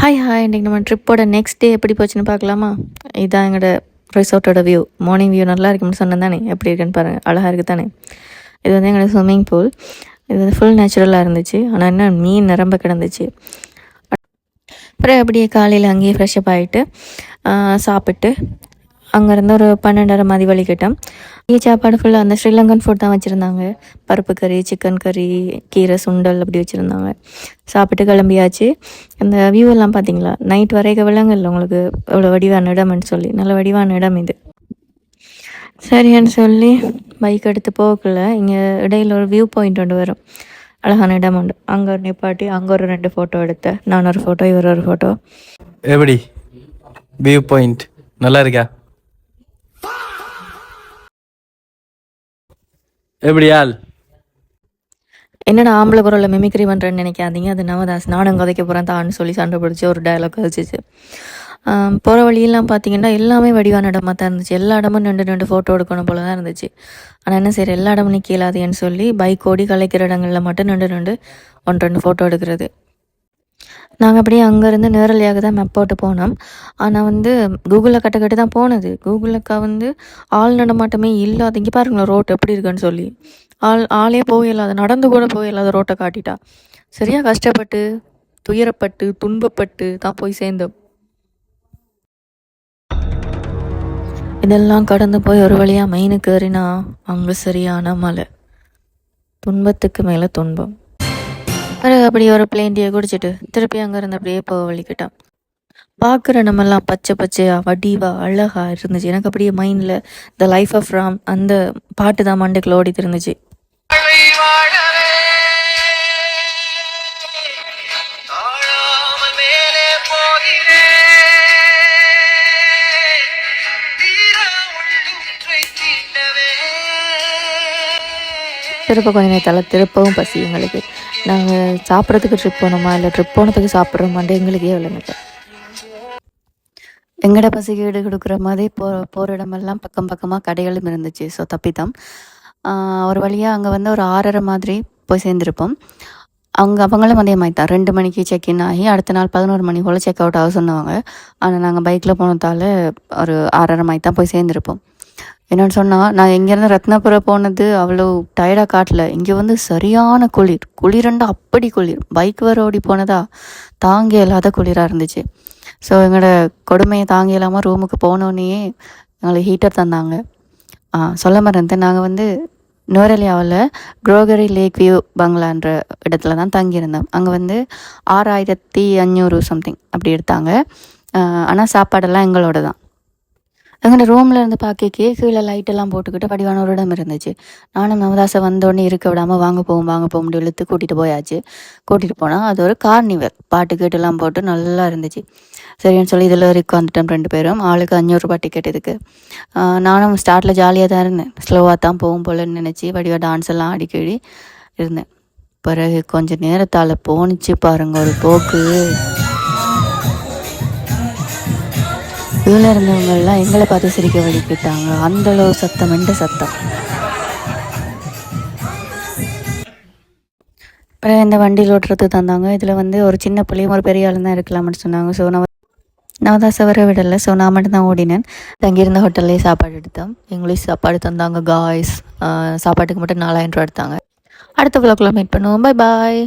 Hi இன்றைக்கி நம்ம ட்ரிப்போட next day எப்படி போச்சுன்னு பார்க்கலாமா? இதுதான் எங்களோட ரிசார்ட்டோட வியூ. மார்னிங் வியூ நல்லா இருக்குன்னு சொன்னேன் தானே, எப்படி இருக்குன்னு பாருங்கள், அழகாக இருக்குது தானே. இது வந்து எங்களோட ஸ்விம்மிங் பூல். இது வந்து ஃபுல் நேச்சுரலாக இருந்துச்சு. ஆனால் என்ன மீன் நிரம்ப கிடந்துச்சு. அப்புறம் அப்படியே காலையில் அங்கேயே ஃப்ரெஷ்அப் ஆகிட்டு சாப்பிட்டு அங்கேருந்து ஒரு 12:30 மாதிரி வலிக்கிட்டோம். இங்கே சாப்பாடு ஃபுல்லாக அந்த ஸ்ரீலங்கன் ஃபுட் தான் வச்சுருந்தாங்க. பருப்பு கறி, சிக்கன் கறி, கீரை சுண்டல் அப்படி வச்சுருந்தாங்க. சாப்பிட்டு கிளம்பியாச்சு. அந்த வியூ எல்லாம் பார்த்தீங்களா, நைட் வரைக்கும் விலங்கில்ல உங்களுக்கு எவ்வளோ வடிவான இடம்னு சொல்லி, நல்ல வடிவான இடம் இது. சரின்னு சொல்லி பைக் எடுத்து போகல. இங்கே இடையில ஒரு வியூ பாயிண்ட் ஒன்று வரும், அழகான இடம் உண்டு. அங்கே ஒரு நிப்பாட்டி அங்கே ஒரு 2 ஃபோட்டோ எடுத்தேன். நான் ஒரு ஃபோட்டோ, இவர் ஒரு ஃபோட்டோ. எப்படி வியூ பாயிண்ட் நல்லா இருக்கா? எப்படியால் என்னடா ஆம்பளை குரலில் மிமிக்ரி பண்ணுறேன்னு நினைக்காதீங்க, அது நவதாஸ். நானும் கதைக்க போகிறேன் தான்னு சொல்லி சண்டை பிடிச்சி ஒரு டயலாக் கழிச்சிச்சு. போகிற வழியெல்லாம் பார்த்தீங்கன்னா எல்லாமே வடிவான இடமா தான் இருந்துச்சு. எல்லா இடமும் 2 ஃபோட்டோ எடுக்கணும் போல தான் இருந்துச்சு. ஆனால் என்ன சரி, எல்லா இடமும் நிற்கலாதேன்னு சொல்லி பைக் ஓடி கலைக்கிற இடங்களில் மட்டும் 2 ஃபோட்டோ எடுக்கிறது. நாங்கள் அப்படியே அங்கேருந்து நேரலையாக தான் மேப் போட்டு போனோம். ஆனால் வந்து கூகுளில் கட்ட தான் போனது. கூகுளுக்கா வந்து ஆள் நடமாட்டமே இல்லாத, இங்கே பாருங்களேன் ரோட் எப்படி இருக்குன்னு சொல்லி, ஆளே போயில்லாத, நடந்து கூட போயில்லாத ரோட்டை காட்டிட்டா. சரியாக கஷ்டப்பட்டு துயரப்பட்டு துன்பப்பட்டு தான் போய் சேர்ந்தோம். இதெல்லாம் கடந்து போய் ஒரு வழியாக மெயினுக்கு ஏறினா அங்கே சரியான மலை, துன்பத்துக்கு மேலே துன்பம். பிறகு அப்படியே ஒரு பிளேன் டீயை குடிச்சிட்டு திருப்பி அங்கேருந்து அப்படியே போக வலிக்கிட்டான். பார்க்குற நம்மெல்லாம் பச்சை பச்சையாக வடிவாக அழகாக இருந்துச்சு. எனக்கு அப்படியே மைண்டில் த லைஃப் ஆஃப் ராம் அந்த பாட்டு தான் மண்டைக்குள்ள ஓடிட்டு இருந்துச்சு. திருப்ப கொஞ்ச நேரத்தால் திருப்பவும் பசி எங்களுக்கு. நாங்கள் சாப்பிட்றதுக்கு ட்ரிப் போனோமா இல்லை ட்ரிப் போனதுக்கு சாப்பிட்றோமான்ட்டு எங்களுக்கே இல்லைங்க. எங்கட பசிக்கு ஈடு கொடுக்குற மாதிரி போகிற இடமெல்லாம் பக்கமாக கடைகளும் இருந்துச்சு. ஸோ தப்பித்தான் ஒரு வழியாக அங்கே வந்து ஒரு 6:30 மாதிரி போய் சேர்ந்துருப்போம். அவங்களும் அதே மாதிரி தான் 2 மணிக்கு செக்இன் ஆகி அடுத்த நாள் 11 மணி போல் செக் அவுட் ஆக சொன்னாங்க. ஆனால் நாங்கள் பைக்கில் போனதால் ஒரு 6:30 மாதிரி தான் போய் சேர்ந்துருப்போம். என்னென்னு சொன்னால், நான் இங்கேருந்து ரத்னபுரம் போனது அவ்வளோ டயர்டாக காட்டல. இங்கே வந்து சரியான குளிரண்டா அப்படி குளிர். பைக் வர ஓடி போனதா தாங்க இல்லாத குளிராக இருந்துச்சு. ஸோ எங்களோட கொடுமையை தாங்க இல்லாமல் ரூமுக்கு போனோன்னே எங்களுக்கு ஹீட்டர் தந்தாங்க. சொல்ல மறந்து, நாங்கள் வந்து நோரலியாவில் குரோகரி லேக் வியூ பங்களான்ற இடத்துல தான் தங்கியிருந்தோம். அங்கே வந்து 6500 சம்திங் அப்படி எடுத்தாங்க. ஆனால் சாப்பாடெல்லாம் எங்களோட தான். எங்களோட ரூமில் இருந்து பார்க்க கீழே லைட்டெல்லாம் போட்டுக்கிட்டு வடிவான ஒரு இடம் இருந்துச்சு. நானும் நவதாசை வந்தோடனே இருக்க விடாமல் வாங்க போகும் இழுத்து கூட்டிகிட்டு போயாச்சு. கூட்டிகிட்டு போனால் அது ஒரு கார்னிவல், பாட்டு கேட்டுலாம் போட்டு நல்லா இருந்துச்சு. சரின்னு சொல்லி இதில் உட்காந்துட்டோம் 2 பேரும். ஆளுக்கு 500 ரூபாய் டிக்கெட் இதுக்கு. நானும் ஸ்டார்ட்டில் ஜாலியாக தான் இருந்தேன். ஸ்லோவாக தான் போகும் போலன்னு நினச்சி வடிவாக டான்ஸ் எல்லாம் அடிக்கடி இருந்தேன். பிறகு கொஞ்சம் நேரத்தால் போணுச்சு பாருங்க ஒரு போக்கு. இதில் இருந்தவங்கெல்லாம் எங்களை பார்த்து சிரிக்க வலிக்கிட்டாங்க. அந்தளவு சத்தம், எந்த சத்தம். அப்புறம் இந்த வண்டியில் ஓட்டுறது தந்தாங்க. இதில் வந்து ஒரு சின்ன பிள்ளையும் ஒரு பெரிய ஆளும் தான் இருக்கலாம்னு சொன்னாங்க. ஸோ நான் தான் சவர விடலை. ஸோ நான் மட்டும் தான் ஓடினேன். தங்கியிருந்த ஹோட்டல்லே சாப்பாடு எடுத்தோம். இங்கிலீஷ் சாப்பாடு தந்தாங்க காய்ஸ். சாப்பாட்டுக்கு மட்டும் 4000 ரூபா எடுத்தாங்க. அடுத்த விளாக்ல மீட் பண்ணுவோம். பாய்.